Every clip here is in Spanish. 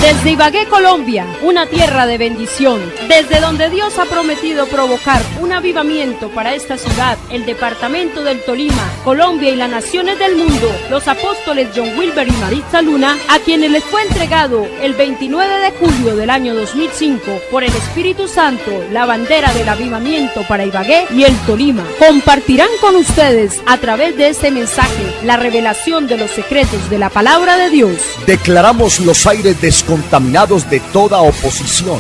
Desde Ibagué, Colombia, una tierra de bendición, desde donde Dios ha prometido provocar un avivamiento para esta ciudad, el departamento del Tolima, Colombia y las naciones del mundo, los apóstoles John Wilber y Maritza Luna, a quienes les fue entregado el 29 de julio del año 2005 por el Espíritu Santo la bandera del avivamiento para Ibagué y el Tolima, compartirán con ustedes a través de este mensaje la revelación de los secretos de la palabra de Dios. Declaramos los aires descontaminados de toda oposición,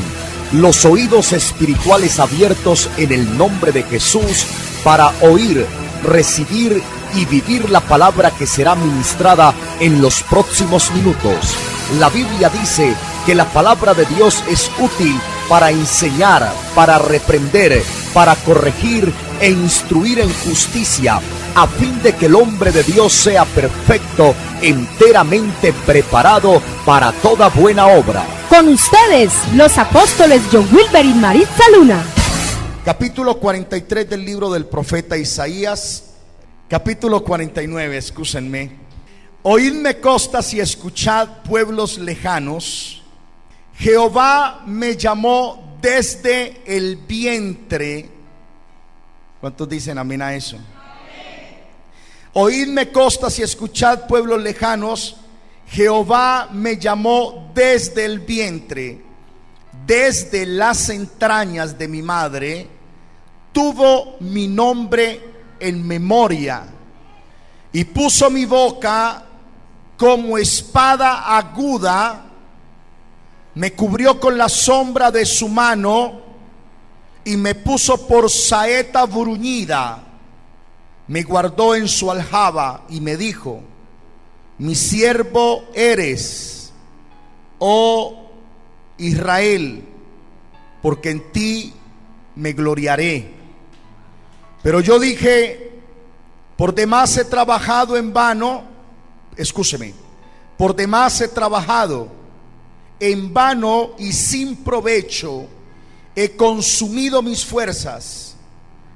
los oídos espirituales abiertos en el nombre de Jesús para oír, recibir y vivir la palabra que será ministrada en los próximos minutos. La Biblia dice que la palabra de Dios es útil para enseñar, para reprender, para corregir e instruir en justicia, a fin de que el hombre de Dios sea perfecto, enteramente preparado para toda buena obra. Con ustedes, los apóstoles John Wilber y Maritza Luna. Capítulo 43 del libro del profeta Isaías. Capítulo 49, excúsenme. Oídme costas y escuchad pueblos lejanos. Jehová me llamó desde el vientre. ¿Cuántos dicen amén a eso? Oídme costas y escuchad pueblos lejanos. Jehová me llamó desde el vientre, desde las entrañas de mi madre, tuvo mi nombre en memoria, y puso mi boca como espada aguda, me cubrió con la sombra de su mano, y me puso por saeta bruñida, me guardó en su aljaba, y me dijo: mi siervo eres, oh Israel, porque en ti me gloriaré. Pero yo dije: por demás he trabajado en vano. Escúcheme, por demás he trabajado en vano y sin provecho, he consumido mis fuerzas,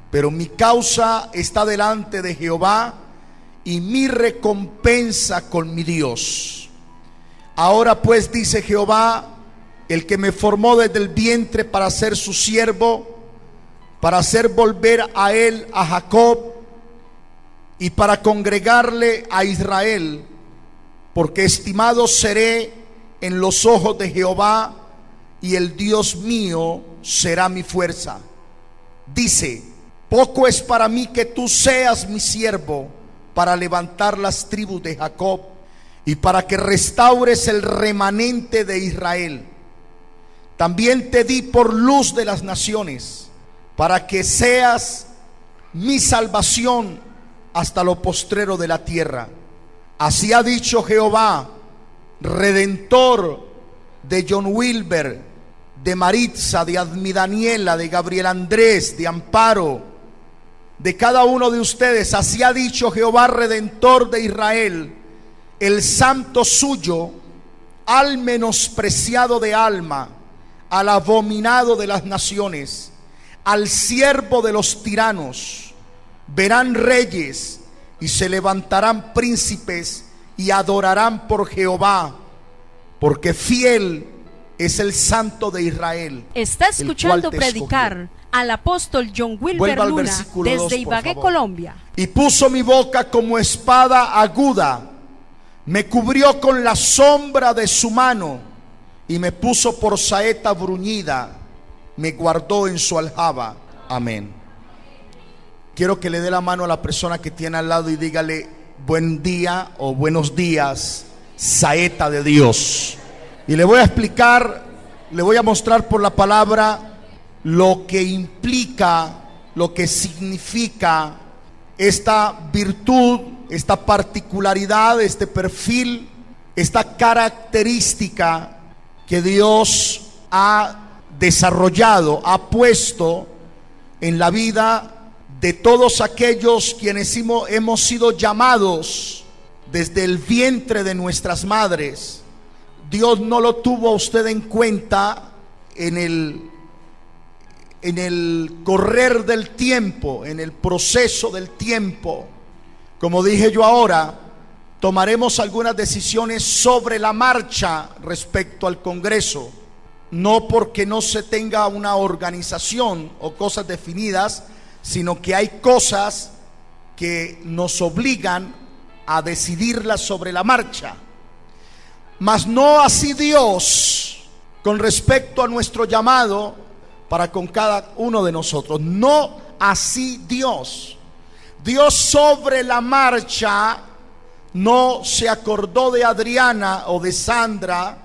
pero mi causa está delante de Jehová y mi recompensa con mi Dios. Ahora pues, dice Jehová, el que me formó desde el vientre para ser su siervo, para hacer volver a él a Jacob y para congregarle a Israel, porque estimado seré en los ojos de Jehová, y el Dios mío será mi fuerza. Dice: poco es para mí que tú seas mi siervo, para levantar las tribus de Jacob y para que restaures el remanente de Israel. También te di por luz de las naciones, para que seas mi salvación hasta lo postrero de la tierra. Así ha dicho Jehová, Redentor de John Wilber, de Maritza, de Admi Daniela, de Gabriel Andrés, de Amparo, de cada uno de ustedes. Así ha dicho Jehová, Redentor de Israel, el santo suyo, al menospreciado de alma, al abominado de las naciones, al siervo de los tiranos. Verán reyes y se levantarán príncipes y adorarán por Jehová, porque fiel es el santo de Israel. Está escuchando predicar al apóstol John Wilber Luna desde Ibagué, Colombia. Y puso mi boca como espada aguda, me cubrió con la sombra de su mano, y me puso por saeta bruñida, me guardó en su aljaba. Amén. Quiero que le dé la mano a la persona que tiene al lado y dígale: buen día o buenos días, saeta de Dios. Y le voy a explicar, le voy a mostrar por la palabra lo que implica, lo que significa esta virtud, esta particularidad, este perfil, esta característica que Dios ha desarrollado, ha puesto en la vida de todos aquellos quienes hemos sido llamados desde el vientre de nuestras madres. Dios no lo tuvo a usted en cuenta en el correr del tiempo, en el proceso del tiempo. Como dije yo ahora, tomaremos algunas decisiones sobre la marcha respecto al Congreso. No porque no se tenga una organización o cosas definidas, sino que hay cosas que nos obligan a decidirlas sobre la marcha. Mas no así Dios con respecto a nuestro llamado para con cada uno de nosotros. No así Dios. Dios sobre la marcha no se acordó de Adriana o de Sandra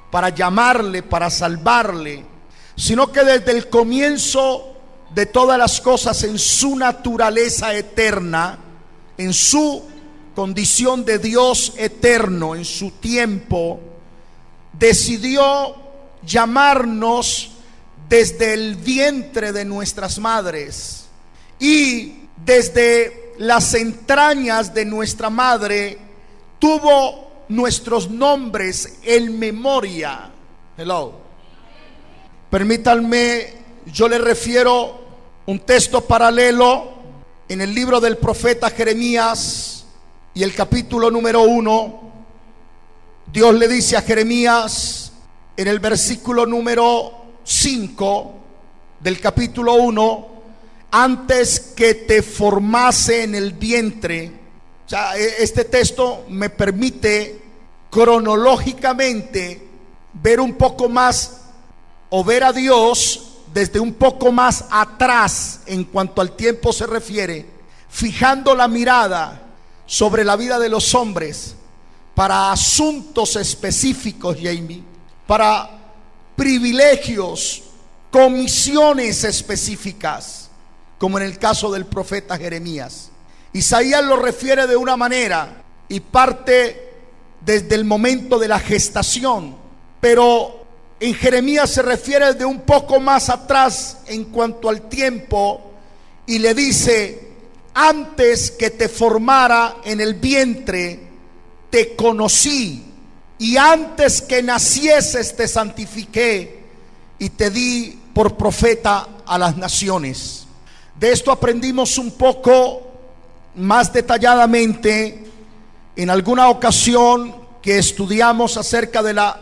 para llamarle, para salvarle, sino que desde el comienzo de todas las cosas, en su naturaleza eterna, en su condición de Dios eterno, en su tiempo, decidió llamarnos desde el vientre de nuestras madres, y desde las entrañas de nuestra madre tuvo nuestros nombres en memoria. Hello. Permítanme, yo le refiero un texto paralelo en el libro del profeta Jeremías y el capítulo número 1. Dios le dice a Jeremías en el versículo número 5 del capítulo 1: antes que te formase en el vientre. O sea, este texto me permite cronológicamente ver un poco más, o ver a Dios desde un poco más atrás en cuanto al tiempo se refiere, fijando la mirada sobre la vida de los hombres para asuntos específicos, Jamie, para privilegios, comisiones específicas, como en el caso del profeta Jeremías. Isaías lo refiere de una manera y parte desde el momento de la gestación, pero en Jeremías se refiere de un poco más atrás en cuanto al tiempo, y le dice: antes que te formara en el vientre te conocí, y antes que nacieses te santifiqué y te di por profeta a las naciones. De esto aprendimos un poco más detalladamente en alguna ocasión que estudiamos acerca de la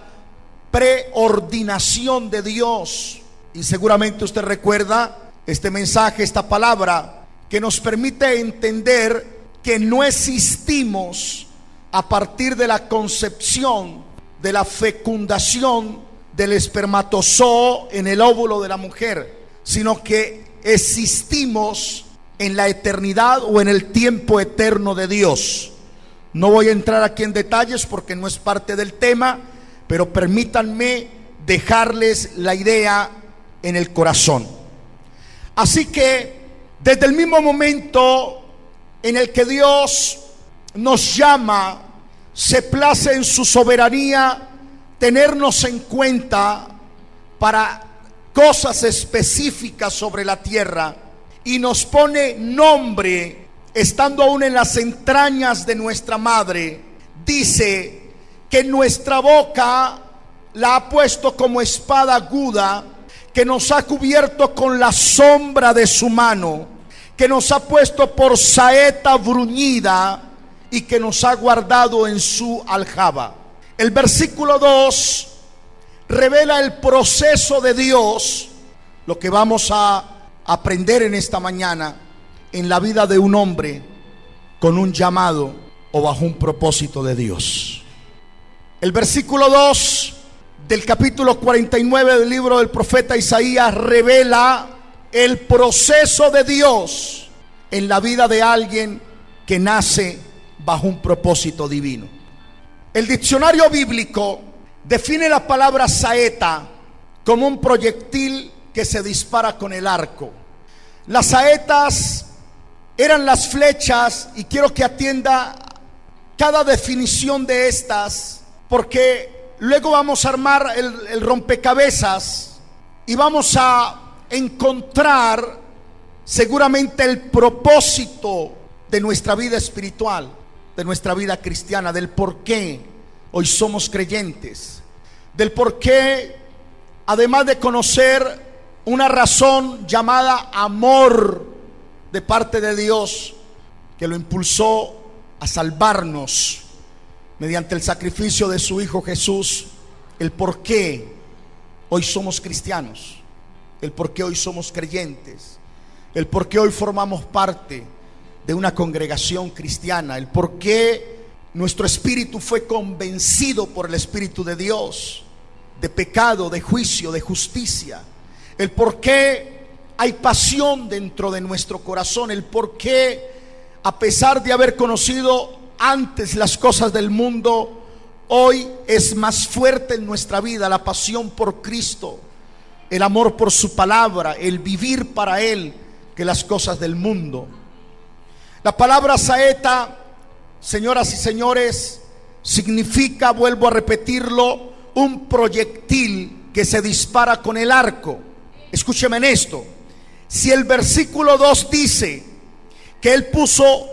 preordinación de Dios, y seguramente usted recuerda este mensaje, esta palabra que nos permite entender que no existimos a partir de la concepción, de la fecundación del espermatozoo en el óvulo de la mujer, sino que existimos en la eternidad o en el tiempo eterno de Dios. No voy a entrar aquí en detalles porque no es parte del tema, pero permítanme dejarles la idea en el corazón. Así que desde el mismo momento en el que Dios nos llama, se place en su soberanía tenernos en cuenta para cosas específicas sobre la tierra, y nos pone nombre estando aún en las entrañas de nuestra madre. Dice que nuestra boca la ha puesto como espada aguda, que nos ha cubierto con la sombra de su mano, que nos ha puesto por saeta bruñida y que nos ha guardado en su aljaba. El versículo 2 revela el proceso de Dios, lo que vamos a aprender en esta mañana en la vida de un hombre con un llamado o bajo un propósito de Dios. El versículo 2 del capítulo 49 del libro del profeta Isaías revela el proceso de Dios en la vida de alguien que nace bajo un propósito divino. El diccionario bíblico define la palabra saeta como un proyectil que se dispara con el arco. Las saetas eran las flechas, y quiero que atienda cada definición de estas, porque luego vamos a armar el rompecabezas y vamos a encontrar seguramente el propósito de nuestra vida espiritual, de nuestra vida cristiana, del por qué hoy somos creyentes, del por qué, además de conocer una razón llamada amor de parte de Dios, que lo impulsó a salvarnos mediante el sacrificio de su Hijo Jesús, el por qué hoy somos cristianos, el por qué hoy somos creyentes, el por qué hoy formamos parte de una congregación cristiana, el por qué nuestro espíritu fue convencido por el Espíritu de Dios de pecado, de juicio, de justicia, el por qué hay pasión dentro de nuestro corazón, el por qué, a pesar de haber conocido antes las cosas del mundo, hoy es más fuerte en nuestra vida la pasión por Cristo, el amor por su palabra, el vivir para Él, que las cosas del mundo. La palabra saeta, señoras y señores, significa, vuelvo a repetirlo, un proyectil que se dispara con el arco. Escúcheme en esto: si el versículo 2 dice que Él puso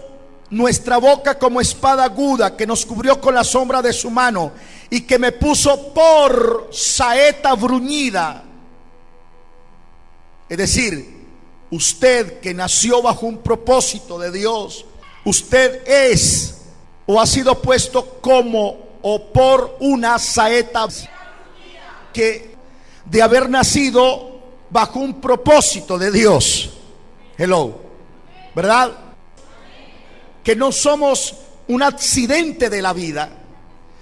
nuestra boca como espada aguda, que nos cubrió con la sombra de su mano y que me puso por saeta bruñida, es decir, usted que nació bajo un propósito de Dios, usted es o ha sido puesto como o por una saeta que de haber nacido bajo un propósito de Dios. Hello, ¿verdad? Que no somos un accidente de la vida,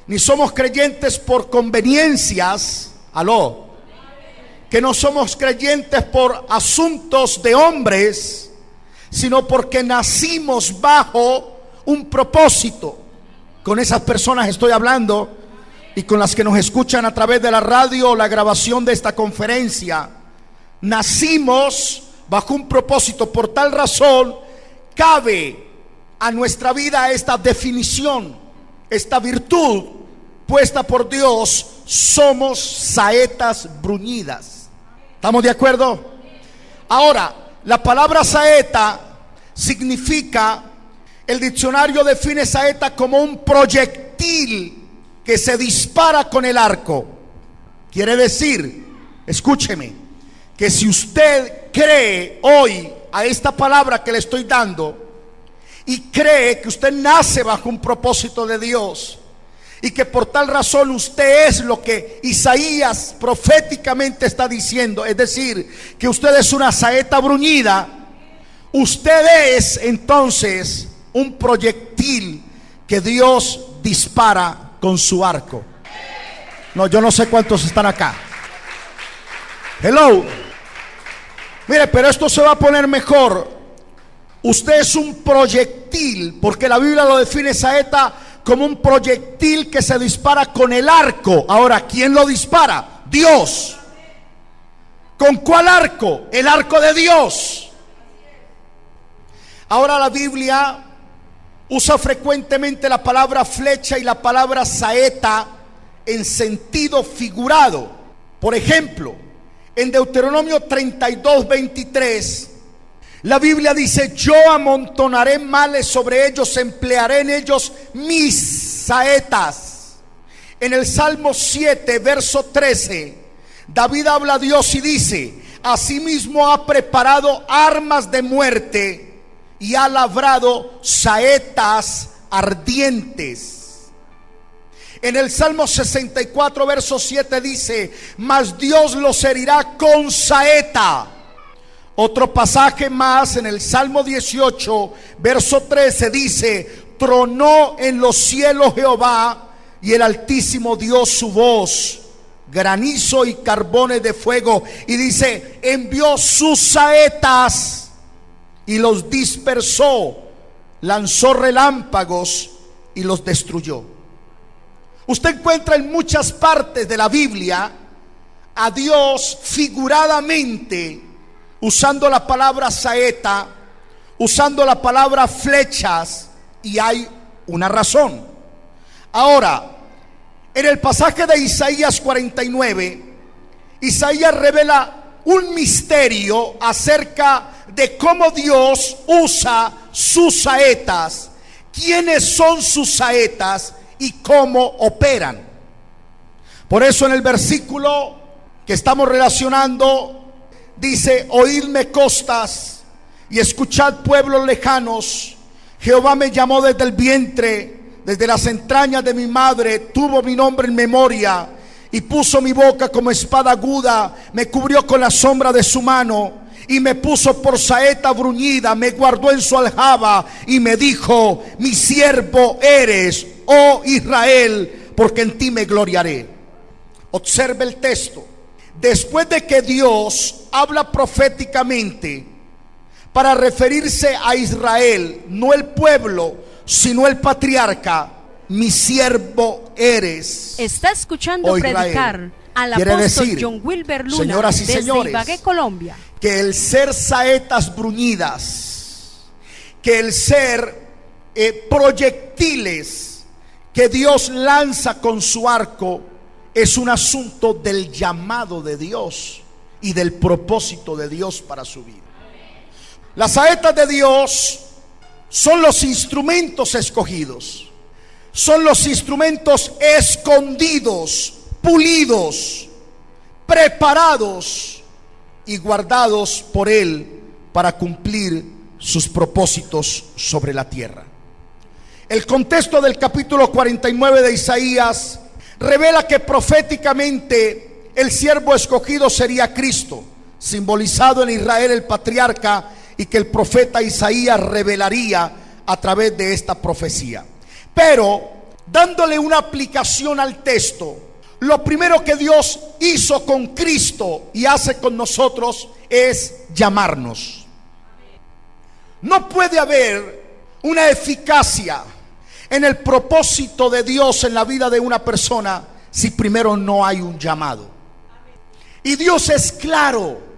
ni somos creyentes por conveniencias. Aló. Que no somos creyentes por asuntos de hombres, sino porque nacimos bajo un propósito. Con esas personas estoy hablando, y con las que nos escuchan a través de la radio o la grabación de esta conferencia. Nacimos bajo un propósito. Por tal razón cabe a nuestra vida esta definición, esta virtud puesta por Dios: somos saetas bruñidas. ¿Estamos de acuerdo? Ahora, la palabra saeta significa, el diccionario define saeta como un proyectil que se dispara con el arco. Quiere decir, escúcheme, que si usted cree hoy a esta palabra que le estoy dando y cree que usted nace bajo un propósito de Dios y que por tal razón usted es lo que Isaías proféticamente está diciendo, es decir, que usted es una saeta bruñida, usted es entonces un proyectil que Dios dispara con su arco. No, yo no sé cuántos están acá. Hello. Mire, pero esto se va a poner mejor. Usted es un proyectil, porque la Biblia lo define saeta como un proyectil que se dispara con el arco. Ahora, ¿quién lo dispara? Dios. ¿Con cuál arco? El arco de Dios. Ahora la Biblia usa frecuentemente la palabra flecha y la palabra saeta en sentido figurado. Por ejemplo, en Deuteronomio 32:23, la Biblia dice: yo amontonaré males sobre ellos, emplearé en ellos mis saetas. En el Salmo 7, verso 13, David habla a Dios y dice: asimismo ha preparado armas de muerte y ha labrado saetas ardientes. En el Salmo 64, verso 7 dice: mas Dios los herirá con saeta. Otro pasaje más, en el Salmo 18, verso 13 dice: tronó en los cielos Jehová, y el Altísimo dio su voz, granizo y carbones de fuego. Y dice: envió sus saetas y los dispersó, lanzó relámpagos y los destruyó. Usted encuentra en muchas partes de la Biblia a Dios figuradamente usando la palabra saeta, usando la palabra flechas, y hay una razón. Ahora, en el pasaje de Isaías 49, Isaías revela un misterio acerca de cómo Dios usa sus saetas, quiénes son sus saetas y cómo operan. Por eso en el versículo que estamos relacionando dice: oídme costas y escuchad pueblos lejanos, Jehová me llamó desde el vientre, desde las entrañas de mi madre tuvo mi nombre en memoria, y puso mi boca como espada aguda, me cubrió con la sombra de su mano, y me puso por saeta bruñida, me guardó en su aljaba, y me dijo: mi siervo eres, oh Israel, porque en ti me gloriaré. Observe el texto. Después de que Dios habla proféticamente para referirse a Israel, no el pueblo, sino el patriarca, mi siervo eres. Está escuchando predicar al Quiere apóstol decir, John Wilber Luna, señoras y desde señores, Ibagué, Colombia, que el ser saetas bruñidas, que el ser proyectiles que Dios lanza con su arco, es un asunto del llamado de Dios y del propósito de Dios para su vida. Las saetas de Dios son los instrumentos escogidos, son los instrumentos escondidos, pulidos, preparados y guardados por Él para cumplir sus propósitos sobre la tierra. El contexto del capítulo 49 de Isaías revela que proféticamente el siervo escogido sería Cristo, simbolizado en Israel el patriarca, y que el profeta Isaías revelaría a través de esta profecía. Pero dándole una aplicación al texto, lo primero que Dios hizo con Cristo y hace con nosotros es llamarnos. No puede haber una eficacia en el propósito de Dios en la vida de una persona si primero no hay un llamado. Y Dios es claro,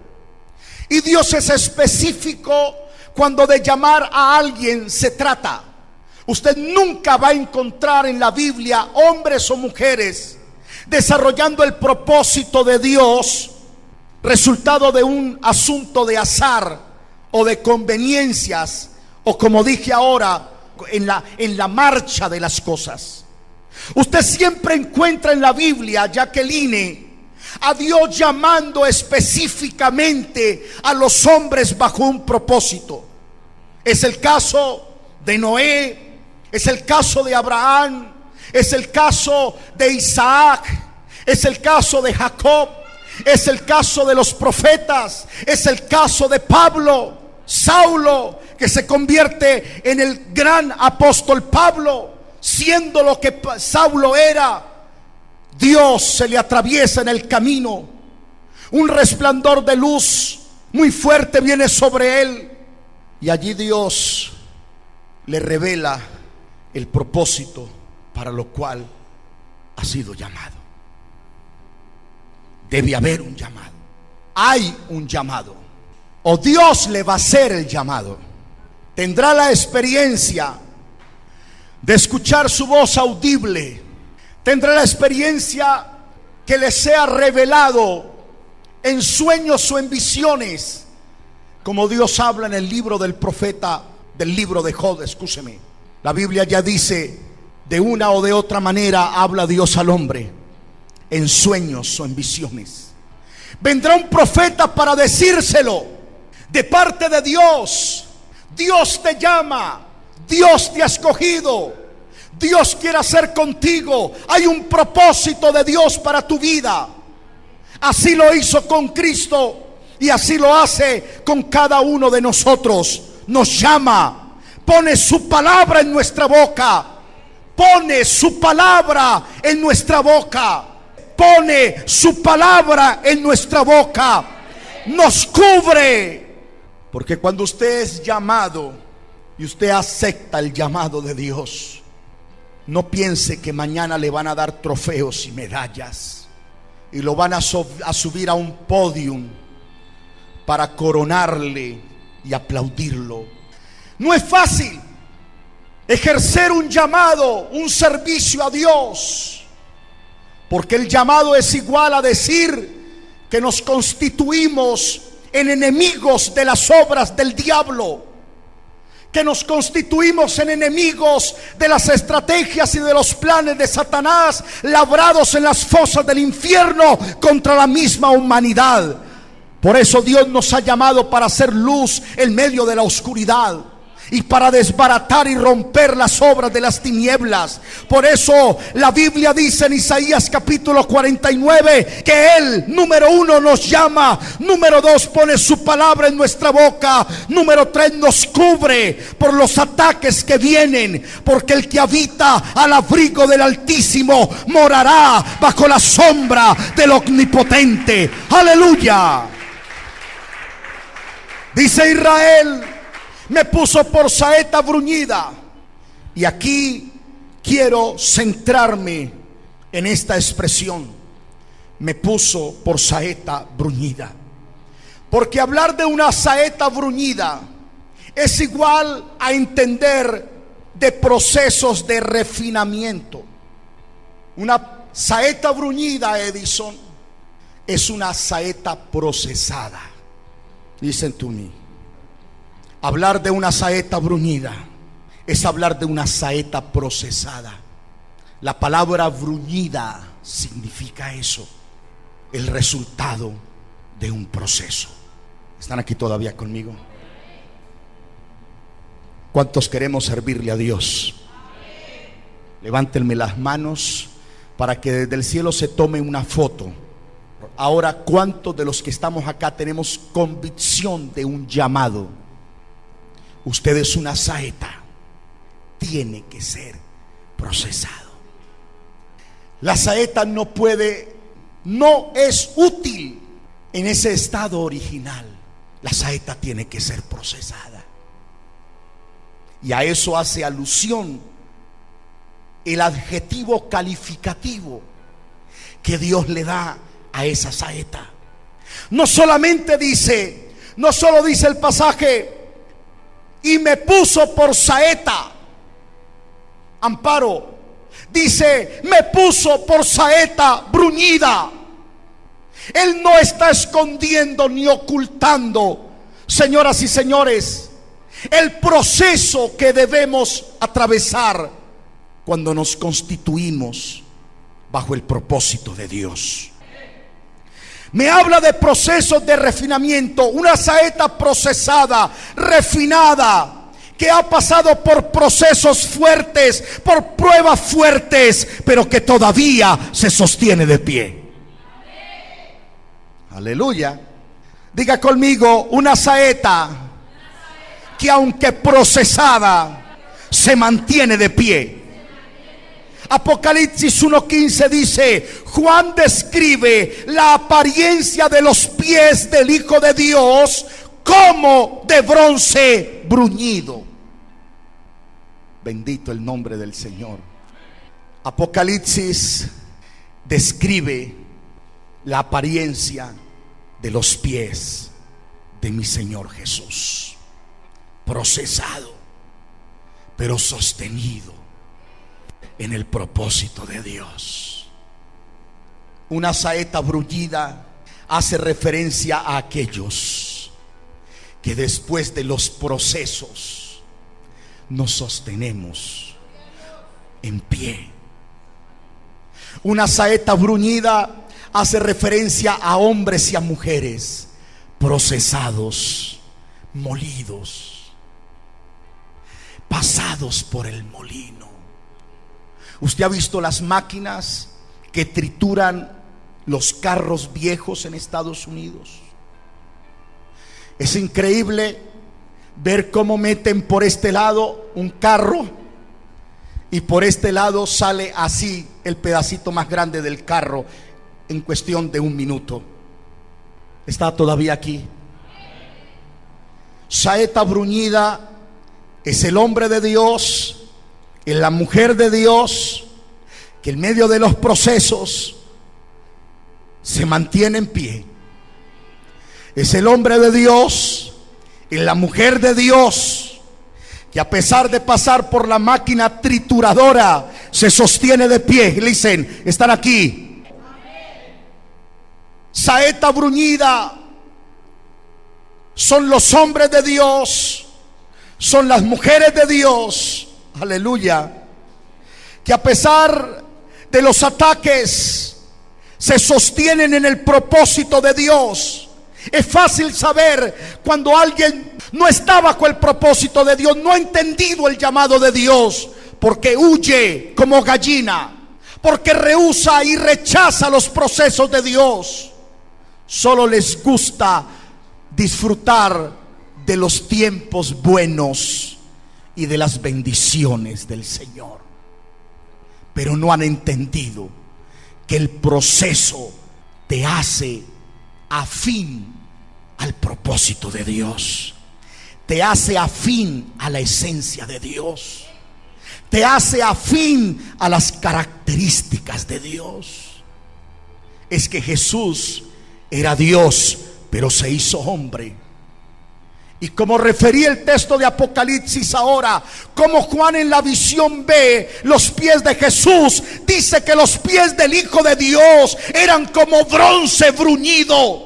y Dios es específico cuando de llamar a alguien se trata. Usted nunca va a encontrar en la Biblia hombres o mujeres desarrollando el propósito de Dios resultado de un asunto de azar o de conveniencias, o como dije ahora, en la marcha de las cosas. Usted siempre encuentra en la Biblia, Jacqueline, a Dios llamando específicamente a los hombres bajo un propósito. Es el caso de Noé, es el caso de Abraham, es el caso de Isaac, es el caso de Jacob, es el caso de los profetas, es el caso de Pablo, Saulo, que se convierte en el gran apóstol Pablo, siendo lo que Saulo era. Dios se le atraviesa en el camino, un resplandor de luz muy fuerte viene sobre él, y allí Dios le revela el propósito para lo cual ha sido llamado. Debe haber un llamado, hay un llamado, o Dios le va a hacer el llamado. Tendrá la experiencia de escuchar su voz audible, tendrá la experiencia que le sea revelado en sueños o en visiones, como Dios habla en el libro del profeta, del libro de Job, escúcheme. La Biblia ya dice, de una o de otra manera habla Dios al hombre, en sueños o en visiones. Vendrá un profeta para decírselo de parte de Dios. Dios te llama, Dios te ha escogido, Dios quiere hacer contigo. Hay un propósito de Dios para tu vida. Así lo hizo con Cristo y así lo hace con cada uno de nosotros. Nos llama, pone su palabra en nuestra boca, pone su palabra en nuestra boca, pone su palabra en nuestra boca, nos cubre. Porque cuando usted es llamado y usted acepta el llamado de Dios, no piense que mañana le van a dar trofeos y medallas y lo van a subir a un podium para coronarle y aplaudirlo. No es fácil ejercer un llamado, un servicio a Dios, porque el llamado es igual a decir que nos constituimos en enemigos de las obras del diablo, que nos constituimos en enemigos de las estrategias y de los planes de Satanás labrados en las fosas del infierno contra la misma humanidad. Por eso Dios nos ha llamado para hacer luz en medio de la oscuridad. y para desbaratar y romper las obras de las tinieblas. Por eso la Biblia dice en Isaías capítulo 49 que Él, número 1, nos llama, número 2, pone su palabra en nuestra boca, número 3, nos cubre por los ataques que vienen, porque el que habita al abrigo del Altísimo morará bajo la sombra del Omnipotente. Aleluya. Dice Israel: me puso por saeta bruñida. Y aquí quiero centrarme en esta expresión: me puso por saeta bruñida. Porque hablar de una saeta bruñida es igual a entender de procesos de refinamiento. Una saeta bruñida, Edison, es una saeta procesada. Listen to me. Hablar de una saeta bruñida es hablar de una saeta procesada. La palabra bruñida significa eso, el resultado de un proceso. ¿Están aquí todavía conmigo? ¿Cuántos queremos servirle a Dios? Levántenme las manos para que desde el cielo se tome una foto. Ahora, ¿cuántos de los que estamos acá tenemos convicción de un llamado? Usted es una saeta, tiene que ser procesado. La saeta no es útil en ese estado original. La saeta tiene que ser procesada. Y a eso hace alusión el adjetivo calificativo que Dios le da a esa saeta. No solo dice el pasaje: y me puso por saeta. Amparo, dice: me puso por saeta bruñida. Él no está escondiendo ni ocultando, señoras y señores, el proceso que debemos atravesar cuando nos constituimos bajo el propósito de Dios. Me habla de procesos de refinamiento, una saeta procesada, refinada, que ha pasado por procesos fuertes, por pruebas fuertes, pero que todavía se sostiene de pie. Aleluya. Diga conmigo: una saeta que aunque procesada se mantiene de pie. Apocalipsis 1:15 dice: Juan describe la apariencia de los pies del Hijo de Dios como de bronce bruñido. Bendito el nombre del Señor. Apocalipsis describe la apariencia de los pies de mi Señor Jesús, procesado, pero sostenido en el propósito de Dios. Una saeta bruñida hace referencia a aquellos que después de los procesos nos sostenemos en pie. Una saeta bruñida hace referencia a hombres y a mujeres procesados, molidos, pasados por el molino. ¿Usted ha visto las máquinas que trituran los carros viejos en Estados Unidos? Es increíble ver cómo meten por este lado un carro y por este lado sale así el pedacito más grande del carro en cuestión de un minuto. ¿Está todavía aquí? Saeta bruñida es el hombre de Dios, es la mujer de Dios, que en medio de los procesos se mantiene en pie. Es el hombre de Dios, es la mujer de Dios, que a pesar de pasar por la máquina trituradora se sostiene de pie. Dicen, están aquí. Saeta bruñida son los hombres de Dios, son las mujeres de Dios, aleluya, que a pesar de los ataques se sostienen en el propósito de Dios, Es fácil saber cuando alguien no está bajo el propósito de Dios, no ha entendido el llamado de Dios, porque huye como gallina, porque rehúsa y rechaza los procesos de Dios. Solo les gusta disfrutar de los tiempos buenos y de las bendiciones del Señor, pero no han entendido que el proceso te hace afín al propósito de Dios, te hace afín a la esencia de Dios, te hace afín a las características de Dios. Es que Jesús era Dios, pero se hizo hombre. Y como refería el texto de Apocalipsis ahora, como Juan en la visión ve los pies de Jesús, dice que los pies del Hijo de Dios eran como bronce bruñido.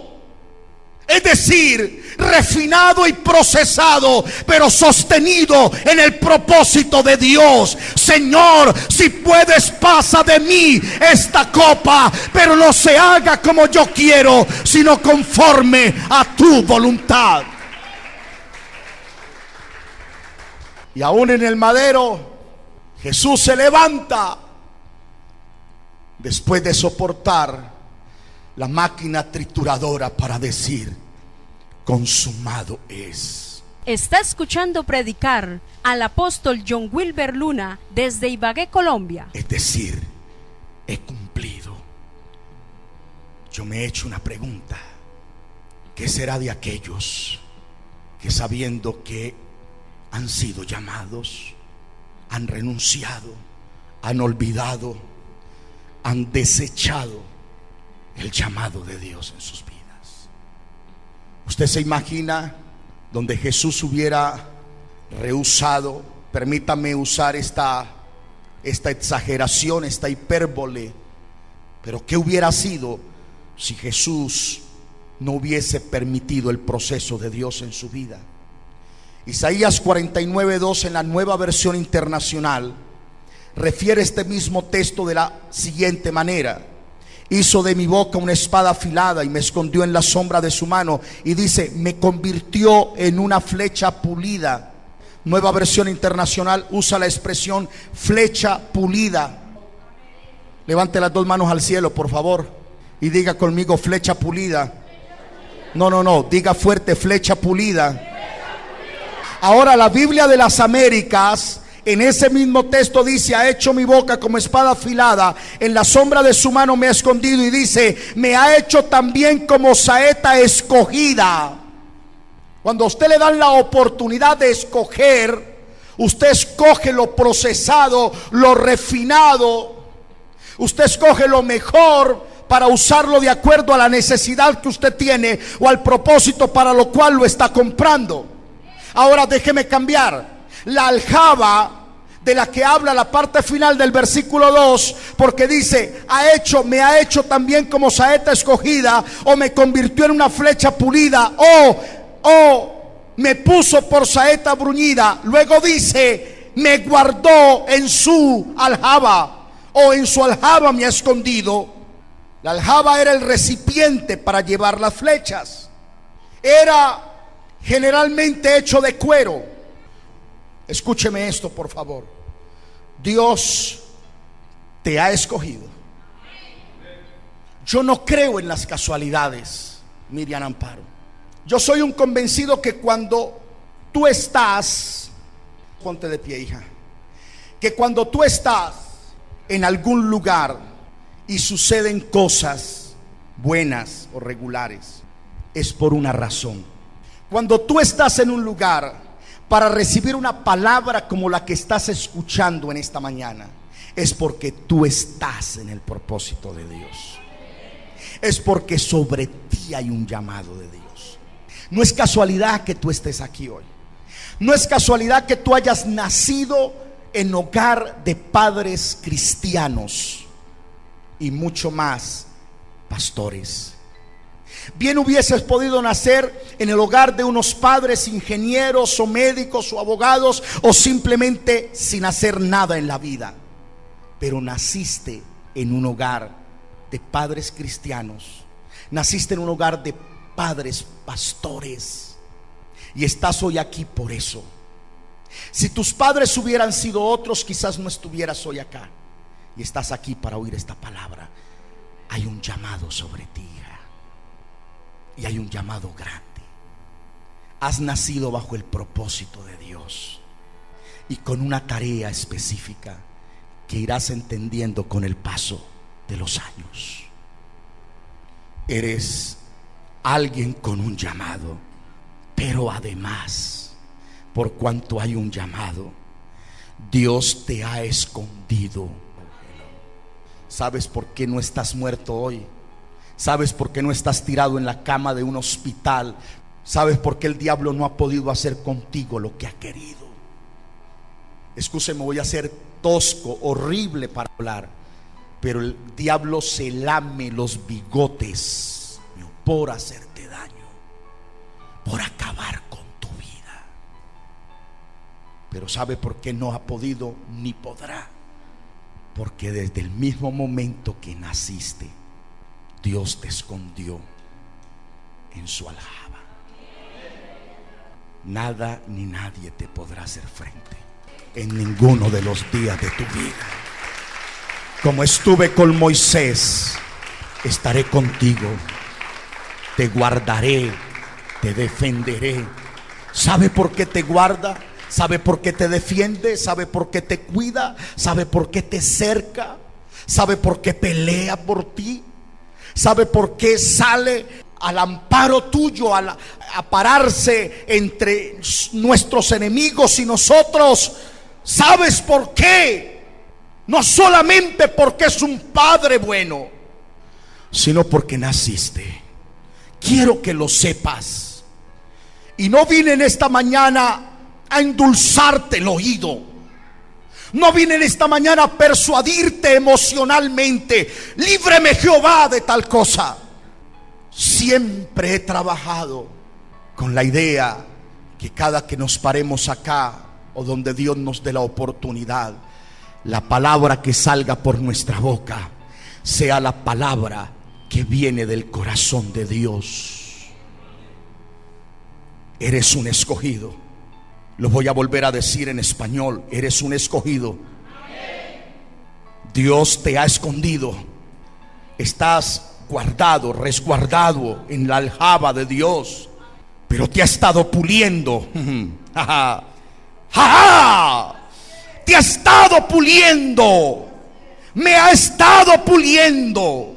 Es decir, refinado y procesado, pero sostenido en el propósito de Dios. Señor, si puedes, pasa de mí esta copa, pero no se haga como yo quiero, sino conforme a tu voluntad. Y aún en el madero, Jesús se levanta después de soportar la máquina trituradora para decir: consumado es. Está escuchando predicar al apóstol John Wilber Luna desde Ibagué, Colombia. Es decir, he cumplido. Yo me he hecho una pregunta: ¿qué será de aquellos que, sabiendo que han sido llamados, han renunciado, han olvidado, han desechado el llamado de Dios en sus vidas? ¿Usted se imagina donde Jesús hubiera rehusado, permítame usar esta exageración, esta hipérbole, pero qué hubiera sido si Jesús no hubiese permitido el proceso de Dios en su vida? Isaías 49:2 en la Nueva Versión Internacional refiere este mismo texto de la siguiente manera: hizo de mi boca una espada afilada y me escondió en la sombra de su mano. Y dice: me convirtió en una flecha pulida. Nueva Versión Internacional usa la expresión flecha pulida. Levante las dos manos al cielo, por favor, y diga conmigo: flecha pulida. No, diga fuerte: flecha pulida. Ahora, la Biblia de las Américas en ese mismo texto dice: ha hecho mi boca como espada afilada, en la sombra de su mano me ha escondido. Y dice: me ha hecho también como saeta escogida. Cuando a usted le dan la oportunidad de escoger, usted escoge lo procesado, lo refinado. Usted escoge lo mejor para usarlo de acuerdo a la necesidad que usted tiene o al propósito para lo cual lo está comprando. Ahora déjeme cambiar. La aljaba de la que habla la parte final del versículo 2, porque dice: me ha hecho también como saeta escogida, o me convirtió en una flecha pulida, o me puso por saeta bruñida. Luego dice: me guardó en su aljaba, o en su aljaba me ha escondido. La aljaba era el recipiente para llevar las flechas. Era generalmente hecho de cuero. Escúcheme esto, por favor. Dios te ha escogido. Yo no creo en las casualidades, Miriam Amparo. Yo soy un convencido que cuando tú estás, ponte de pie, hija, que cuando tú estás en algún lugar y suceden cosas buenas o regulares, es por una razón. Cuando tú estás en un lugar para recibir una palabra como la que estás escuchando en esta mañana, es porque tú estás en el propósito de Dios. Es porque sobre ti hay un llamado de Dios. No es casualidad que tú estés aquí hoy. No es casualidad que tú hayas nacido en hogar de padres cristianos y mucho más, pastores. Bien hubieses podido nacer en el hogar de unos padres ingenieros o médicos o abogados, o simplemente sin hacer nada en la vida, pero naciste en un hogar de padres cristianos, naciste en un hogar de padres pastores, y estás hoy aquí por eso. Si tus padres hubieran sido otros, quizás no estuvieras hoy acá, y estás aquí para oír esta palabra. Hay un llamado sobre ti, hija, y hay un llamado grande. Has nacido bajo el propósito de Dios y con una tarea específica que irás entendiendo con el paso de los años. Eres alguien con un llamado, pero además, por cuanto hay un llamado, Dios te ha escondido. ¿Sabes por qué no estás muerto hoy? ¿Sabes por qué no estás tirado en la cama de un hospital? ¿Sabes por qué el diablo no ha podido hacer contigo lo que ha querido? Escúcheme, voy a ser tosco, horrible para hablar, pero el diablo se lame los bigotes por hacerte daño, por acabar con tu vida. Pero ¿sabe por qué no ha podido ni podrá? Porque desde el mismo momento que naciste, Dios te escondió en su aljaba. Nada ni nadie te podrá hacer frente en ninguno de los días de tu vida. Como estuve con Moisés, estaré contigo. Te guardaré, te defenderé. ¿Sabe por qué te guarda? ¿Sabe por qué te defiende? ¿Sabe por qué te cuida? ¿Sabe por qué te cerca? ¿Sabe por qué pelea por ti? ¿Sabe por qué sale al amparo tuyo, a pararse entre nuestros enemigos y nosotros? ¿Sabes por qué? No solamente porque es un padre bueno, sino porque naciste. Quiero que lo sepas. Y no vine en esta mañana a endulzarte el oído. No vine en esta mañana a persuadirte emocionalmente. Líbreme Jehová de tal cosa. Siempre he trabajado con la idea que cada que nos paremos acá, o donde Dios nos dé la oportunidad, la palabra que salga por nuestra boca sea la palabra que viene del corazón de Dios. Eres un escogido. Lo voy a volver a decir en español. Eres un escogido. Dios te ha escondido. Estás guardado, resguardado en la aljaba de Dios, pero te ha estado puliendo. Te ha estado puliendo. Me ha estado puliendo.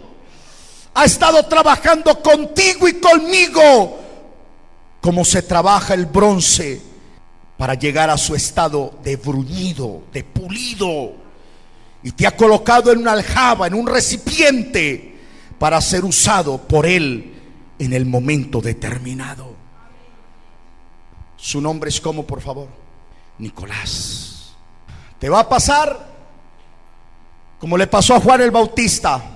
Ha estado trabajando contigo y conmigo, como se trabaja el bronce para llegar a su estado de bruñido, de pulido. Y te ha colocado en una aljaba, en un recipiente, para ser usado por Él en el momento determinado. Su nombre es ¿cómo, por favor? Nicolás. Te va a pasar como le pasó a Juan el Bautista.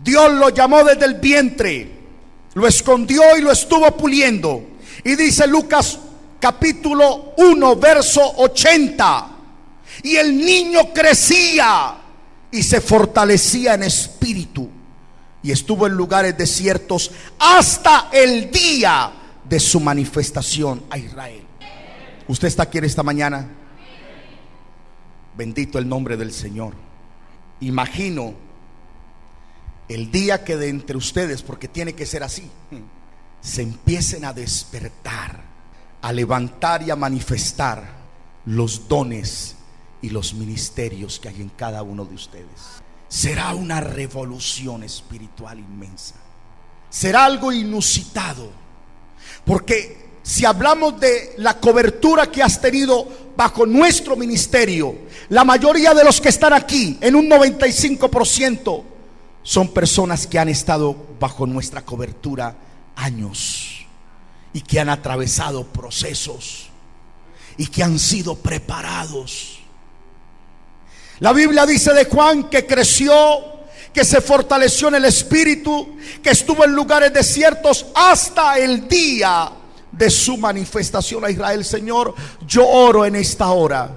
Dios lo llamó desde el vientre, lo escondió y lo estuvo puliendo. Y dice Lucas capítulo 1 verso 80: y el niño crecía y se fortalecía en espíritu, y estuvo en lugares desiertos hasta el día de su manifestación a Israel. ¿Usted está aquí en esta mañana? Bendito el nombre del Señor. Imagino el día que de entre ustedes, porque tiene que ser así, se empiecen a despertar, a levantar y a manifestar los dones y los ministerios que hay en cada uno de ustedes. Será una revolución espiritual inmensa. Será algo inusitado, porque si hablamos de la cobertura que has tenido bajo nuestro ministerio, la mayoría de los que están aquí, en un 95%, son personas que han estado bajo nuestra cobertura años y que han atravesado procesos y que han sido preparados. La Biblia dice de Juan que creció, que se fortaleció en el espíritu, que estuvo en lugares desiertos hasta el día de su manifestación a Israel. Señor, yo oro en esta hora,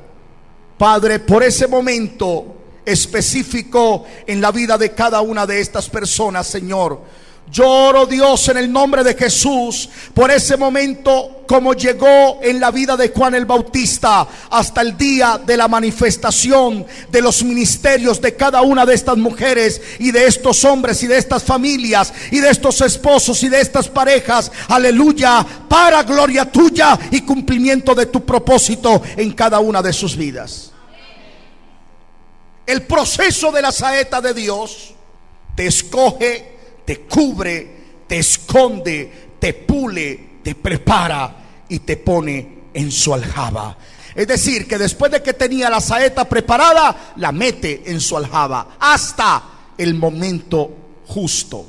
Padre, por ese momento específico en la vida de cada una de estas personas. Señor, Yo oro, Dios, en el nombre de Jesús, por ese momento como llegó en la vida de Juan el Bautista hasta el día de la manifestación de los ministerios de cada una de estas mujeres y de estos hombres y de estas familias y de estos esposos y de estas parejas. Aleluya, para gloria tuya y cumplimiento de tu propósito en cada una de sus vidas. El proceso de la saeta de Dios te escoge, te cubre, te esconde, te pule, te prepara y te pone en su aljaba. Es decir, que después de que tenía la saeta preparada, la mete en su aljaba hasta el momento justo.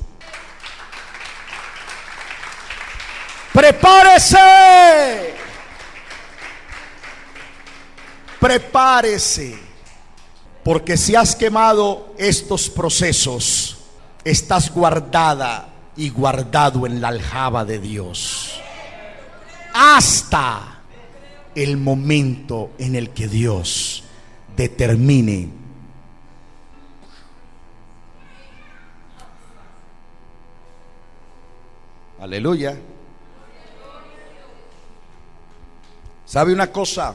Prepárese, prepárese, porque si has quemado estos procesos, estás guardada y guardado en la aljaba de Dios hasta el momento en el que Dios determine. Aleluya. ¿Sabe una cosa?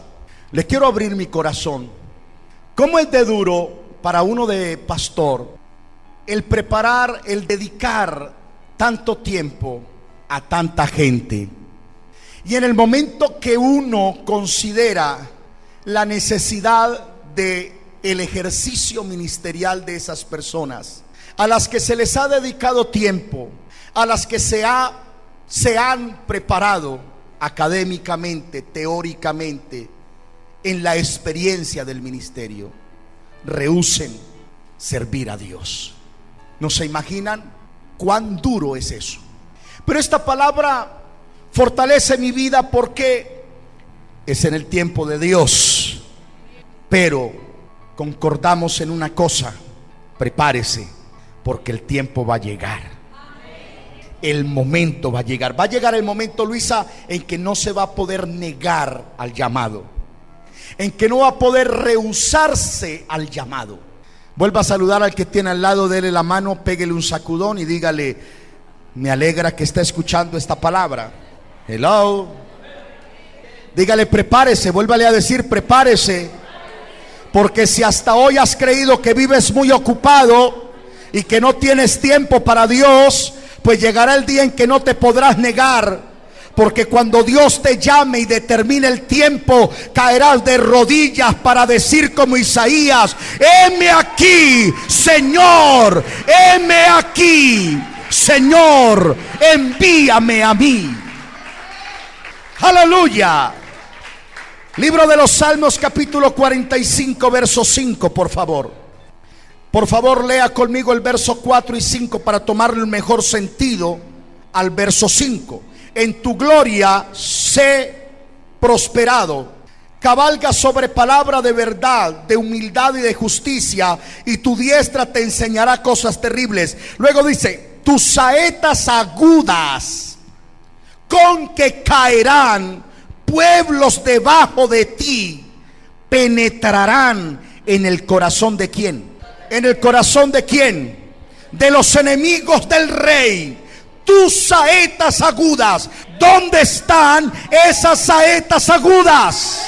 Le quiero abrir mi corazón. ¿Cómo es de duro para uno de pastor el preparar, el dedicar tanto tiempo a tanta gente? Y en el momento que uno considera la necesidad de el ejercicio ministerial de esas personas, a las que se les ha dedicado tiempo, a las que se han preparado académicamente, teóricamente, en la experiencia del ministerio, rehúsen servir a Dios. ¿No se imaginan cuán duro es eso? Pero esta palabra fortalece mi vida porque es en el tiempo de Dios. Pero concordamos en una cosa: prepárese, porque el tiempo va a llegar. El momento va a llegar. Va a llegar el momento, Luisa, en que no se va a poder negar al llamado, en que no va a poder rehusarse al llamado. Vuelva a saludar al que tiene al lado, dele la mano, péguele un sacudón y dígale: me alegra que está escuchando esta palabra. Hello. Dígale: prepárese. Vuélvale a decir: prepárese, porque si hasta hoy has creído que vives muy ocupado y que no tienes tiempo para Dios, pues llegará el día en que no te podrás negar. Porque cuando Dios te llame y determine el tiempo, caerás de rodillas para decir como Isaías: heme aquí, Señor, heme aquí, Señor, envíame a mí. Aleluya. Libro de los Salmos, capítulo 45, verso 5, por favor. Por favor, lea conmigo el verso 4 y 5 para tomarle el mejor sentido al verso 5. En tu gloria sé prosperado, cabalga sobre palabra de verdad, de humildad y de justicia, y tu diestra te enseñará cosas terribles. Luego dice: tus saetas agudas con que caerán pueblos debajo de ti, penetrarán en el corazón de ¿quién? ¿En el corazón de quién? De los enemigos del rey. Tus saetas agudas, ¿dónde están esas saetas agudas?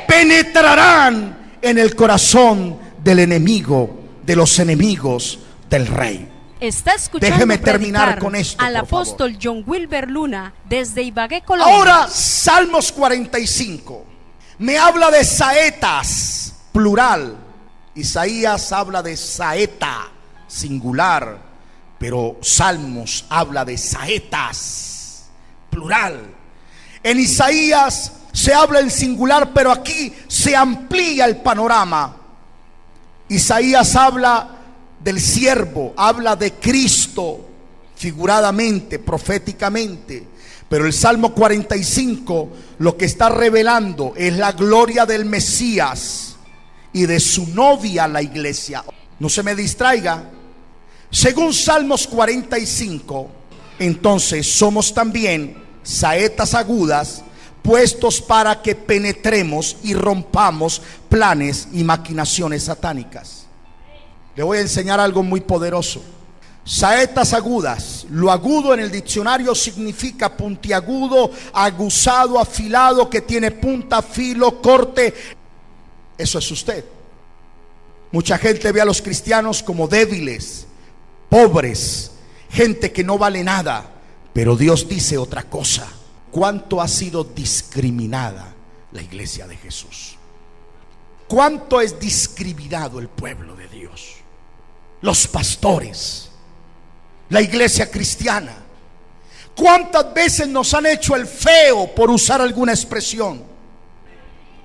Penetrarán en el corazón del enemigo, de los enemigos del rey. Está escuchando. Déjeme terminar con esto, al por apóstol favor. John Wilber Luna desde Ibagué, Colombia. Ahora, Salmos 45 me habla de saetas, plural. Isaías habla de saeta, singular, pero Salmos habla de saetas, plural. En Isaías se habla en singular, pero aquí se amplía el panorama. Isaías habla del siervo, habla de Cristo, figuradamente, proféticamente. Pero el Salmo 45 lo que está revelando es la gloria del Mesías y de su novia, la iglesia. No se me distraiga. Según Salmos 45, entonces somos también saetas agudas, puestos para que penetremos y rompamos planes y maquinaciones satánicas. Le voy a enseñar algo muy poderoso. Saetas agudas. Lo agudo en el diccionario significa puntiagudo, aguzado, afilado, que tiene punta, filo, corte. Eso es usted. Mucha gente ve a los cristianos como débiles, pobres, gente que no vale nada. Pero Dios dice otra cosa. ¿Cuánto ha sido discriminada la iglesia de Jesús? ¿Cuánto es discriminado el pueblo de Dios? Los pastores, la iglesia cristiana. ¿Cuántas veces nos han hecho el feo por usar alguna expresión?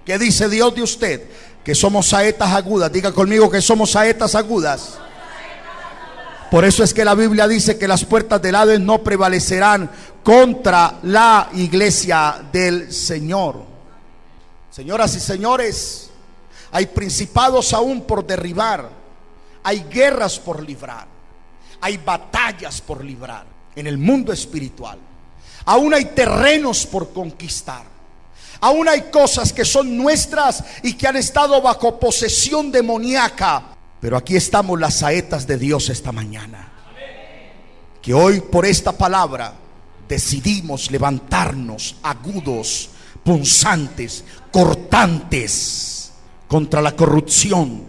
¿Qué dice Dios de usted? Que somos saetas agudas. Diga conmigo que somos saetas agudas. Por eso es que la Biblia dice que las puertas del Hades no prevalecerán contra la iglesia del Señor. Señoras y señores, hay principados aún por derribar, hay guerras por librar, hay batallas por librar en el mundo espiritual. Aún hay terrenos por conquistar. Aún hay cosas que son nuestras y que han estado bajo posesión demoníaca. Pero aquí estamos las saetas de Dios esta mañana. Que hoy por esta palabra decidimos levantarnos agudos, punzantes, cortantes contra la corrupción,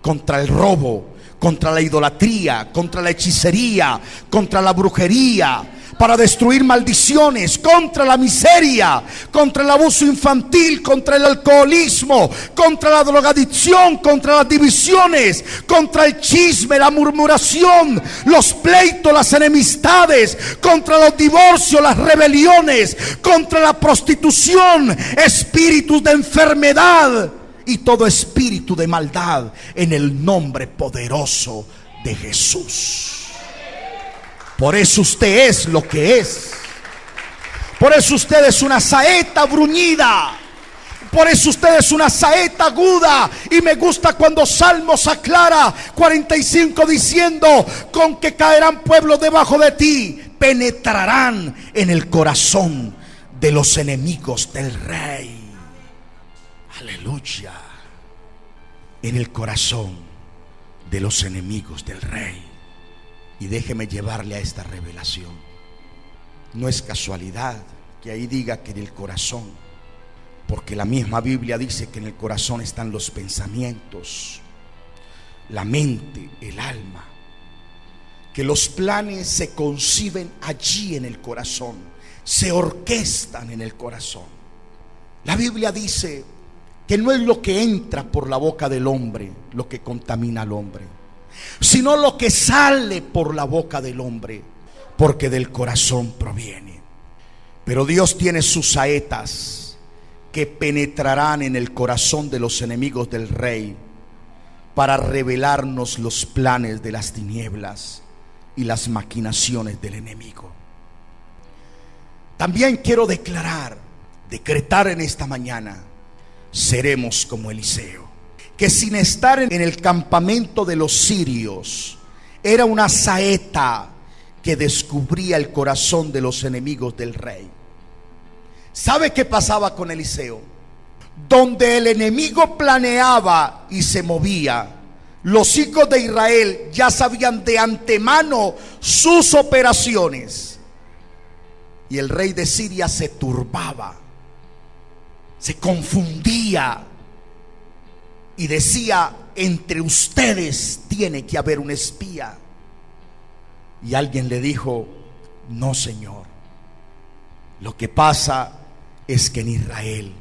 contra el robo, contra la idolatría, contra la hechicería, contra la brujería, para destruir maldiciones, contra la miseria, contra el abuso infantil, contra el alcoholismo, contra la drogadicción, contra las divisiones, contra el chisme, la murmuración, los pleitos, las enemistades, contra los divorcios, las rebeliones, contra la prostitución, espíritus de enfermedad y todo espíritu de maldad, en el nombre poderoso de Jesús. Por eso usted es lo que es. Por eso usted es una saeta bruñida. Por eso usted es una saeta aguda. Y me gusta cuando Salmos aclara 45 diciendo: con que caerán pueblos debajo de ti, penetrarán en el corazón de los enemigos del rey. Aleluya. En el corazón de los enemigos del rey. Y déjeme llevarle a esta revelación. No es casualidad que ahí diga que en el corazón, porque la misma Biblia dice que en el corazón están los pensamientos, la mente, el alma, que los planes se conciben allí en el corazón, se orquestan en el corazón. La Biblia dice que no es lo que entra por la boca del hombre lo que contamina al hombre, sino lo que sale por la boca del hombre, porque del corazón proviene. Pero Dios tiene sus saetas que penetrarán en el corazón de los enemigos del rey para revelarnos los planes de las tinieblas y las maquinaciones del enemigo. También quiero decretar en esta mañana: seremos como Eliseo, que sin estar en el campamento de los sirios, era una saeta que descubría el corazón de los enemigos del rey. ¿Sabe qué pasaba con Eliseo? Donde el enemigo planeaba y se movía, los hijos de Israel ya sabían de antemano sus operaciones. Y el rey de Siria se turbaba, se confundía y decía: entre ustedes tiene que haber un espía. Y alguien le dijo: no, señor, lo que pasa es que en Israel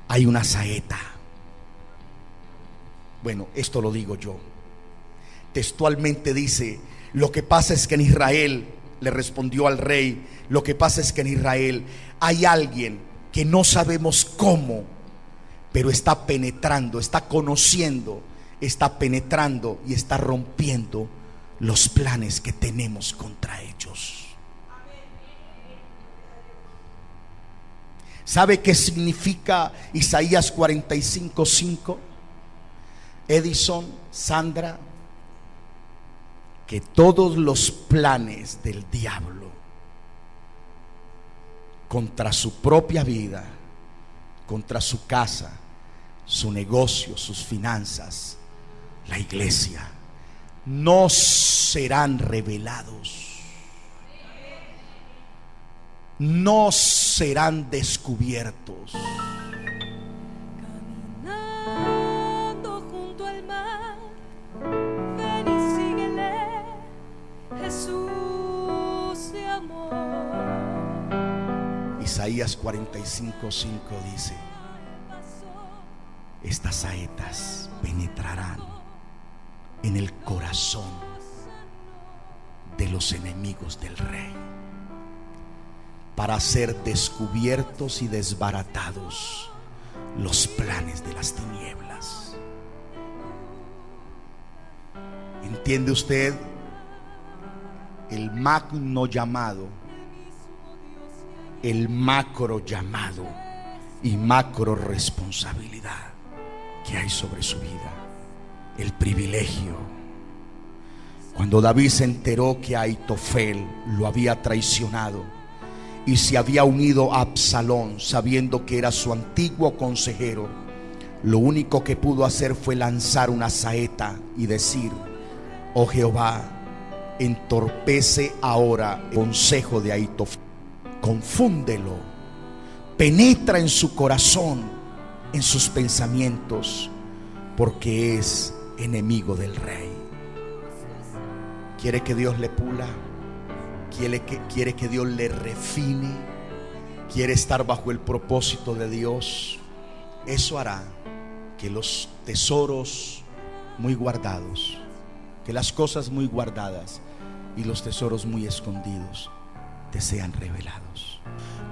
hay una saeta. Bueno, esto lo digo yo. Textualmente dice: lo que pasa es que en Israel, le respondió al rey, lo que pasa es que en Israel hay alguien que no sabemos cómo, pero está penetrando, está conociendo, está penetrando y está rompiendo los planes que tenemos contra ellos. ¿Sabe qué significa Isaías 45:5? Edison, Sandra, que todos los planes del diablo contra su propia vida, contra su casa, su negocio, sus finanzas, la iglesia, no serán revelados, no serán descubiertos. Caminando junto al mar, ven y síguele, Jesús de amor. Isaías 45:5 dice: estas saetas penetrarán en el corazón de los enemigos del rey, para ser descubiertos y desbaratados los planes de las tinieblas. ¿Entiende usted el magno llamado, el macro llamado y macro responsabilidad que hay sobre su vida? El privilegio. Cuando David se enteró que Ahitofel lo había traicionado y se había unido a Absalón, sabiendo que era su antiguo consejero, lo único que pudo hacer fue lanzar una saeta y decir: oh Jehová, entorpece ahora el consejo de Ahitofel, confúndelo, penetra en su corazón, en sus pensamientos, porque es enemigo del rey. ¿Quiere que Dios le pula? ¿Quiere que Dios le refine? ¿Quiere estar bajo el propósito de Dios? Eso hará que los tesoros muy guardados, que las cosas muy guardadas y los tesoros muy escondidos te sean revelados.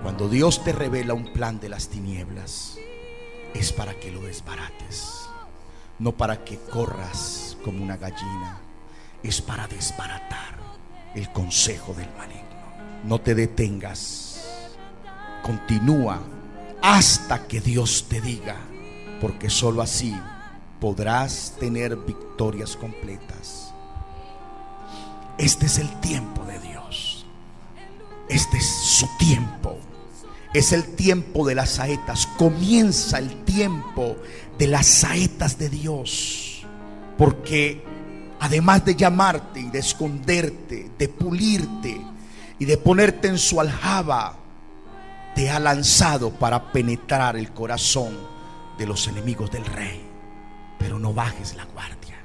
Cuando Dios te revela un plan de las tinieblas, es para que lo desbarates, no para que corras como una gallina. Es para desbaratar el consejo del maligno. No te detengas, continúa hasta que Dios te diga, porque sólo así podrás tener victorias completas. Este es el tiempo de Dios. Este es su tiempo. Es el tiempo de las saetas. Comienza el tiempo de las saetas de Dios, porque además de llamarte y de esconderte, de pulirte y de ponerte en su aljaba, te ha lanzado para penetrar el corazón de los enemigos del rey. Pero no bajes la guardia,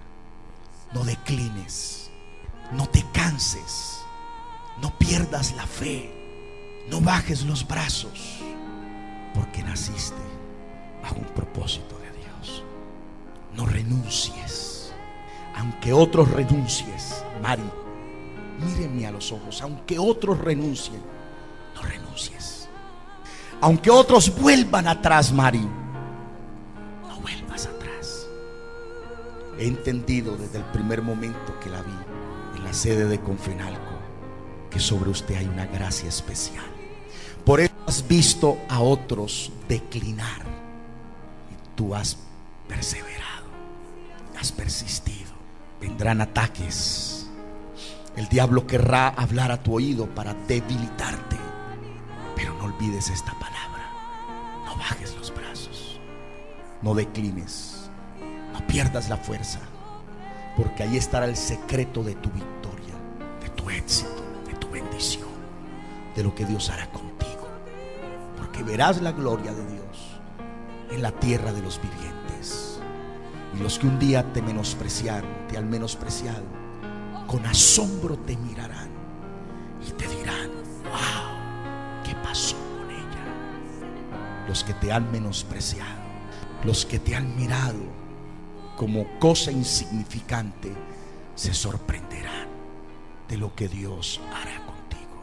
no declines, no te canses, no pierdas la fe, no bajes los brazos, porque naciste bajo un propósito de Dios. No renuncies, aunque otros renuncies. Mari, mírenme a los ojos. Aunque otros renuncien, no renuncies. Aunque otros vuelvan atrás, Mari, no vuelvas atrás. He entendido desde el primer momento que la vi en la sede de Confenalco que sobre usted hay una gracia especial. Por eso has visto a otros declinar y tú has perseverado, has persistido. Vendrán ataques. El diablo querrá hablar a tu oído para debilitarte, pero no olvides esta palabra: no bajes los brazos, no declines, no pierdas la fuerza, porque ahí estará el secreto de tu victoria, de tu éxito, de tu bendición, de lo que Dios hará contigo, porque verás la gloria de Dios en la tierra de los vivientes. Y los que un día te menospreciaron, te han menospreciado, con asombro te mirarán y te dirán: wow, ¿qué pasó con ella? Los que te han menospreciado, los que te han mirado como cosa insignificante, se sorprenderán de lo que Dios hará contigo.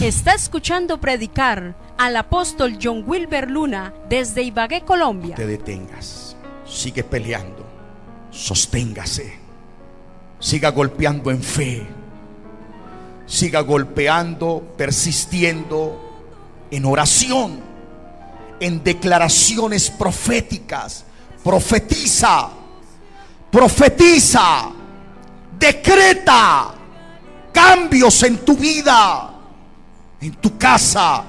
Está escuchando predicar al apóstol John Wilber Luna desde Ibagué, Colombia. No te detengas. Sigue peleando, sosténgase, siga golpeando en fe, siga golpeando, persistiendo en oración, en declaraciones proféticas. Profetiza, profetiza, decreta cambios en tu vida, en tu casa,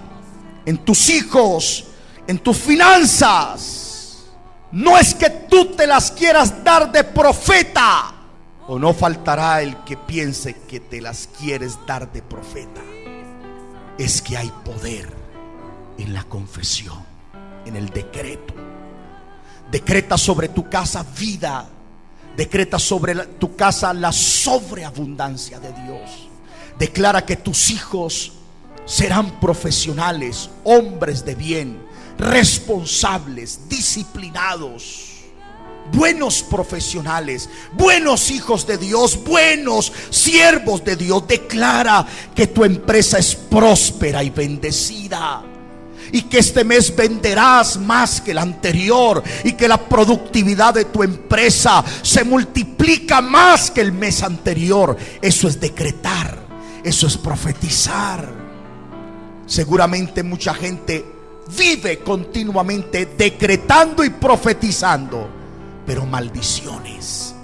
en tus hijos, en tus finanzas. No es que tú te las quieras dar de profeta, o no faltará el que piense que te las quieres dar de profeta. Es que hay poder en la confesión, en el decreto. Decreta sobre tu casa vida. Decreta sobre tu casa la sobreabundancia de Dios. Declara que tus hijos serán profesionales, hombres de bien, responsables, disciplinados, buenos profesionales, buenos hijos de Dios, buenos siervos de Dios. Declara que tu empresa es próspera y bendecida, y que este mes venderás más que el anterior, y que la productividad de tu empresa se multiplica más que el mes anterior. Eso es decretar, eso es profetizar. Seguramente mucha gente vive continuamente decretando y profetizando, pero maldiciones.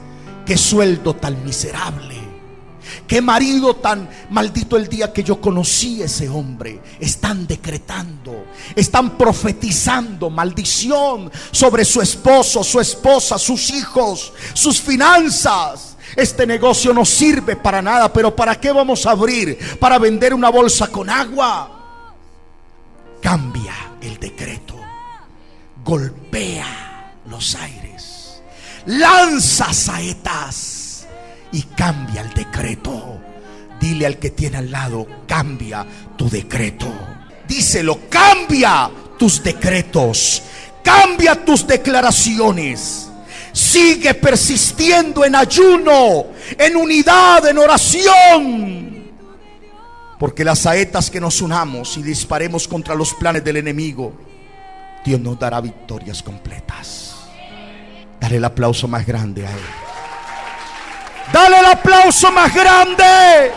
Qué sueldo tan miserable, qué marido tan maldito. El día que yo conocí a ese hombre, están decretando, están profetizando maldición sobre su esposo, su esposa, sus hijos, sus finanzas. Este negocio no sirve para nada, pero ¿para qué vamos a abrir? ¿Para vender una bolsa con agua? Cambia el decreto, golpea los aires, lanza saetas y cambia el decreto. Dile al que tiene al lado: cambia tu decreto. Díselo: cambia tus decretos, cambia tus declaraciones. Sigue persistiendo en ayuno, en unidad, en oración. Porque las saetas que nos unamos y disparemos contra los planes del enemigo, Dios nos dará victorias completas. Dale el aplauso más grande a Él. Dale el aplauso más grande.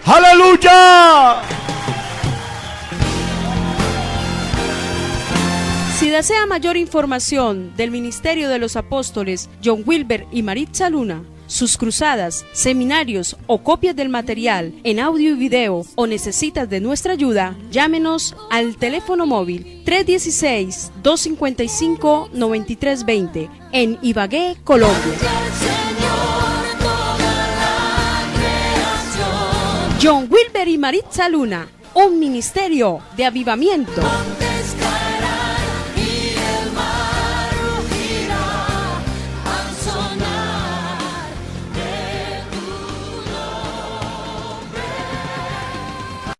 Aleluya. Si desea mayor información del Ministerio de los Apóstoles John Wilber y Maritza Luna, sus cruzadas, seminarios o copias del material en audio y video, o necesitas de nuestra ayuda, llámenos al teléfono móvil 316-255-9320 en Ibagué, Colombia. John Wilber y Maritza Luna, un ministerio de avivamiento.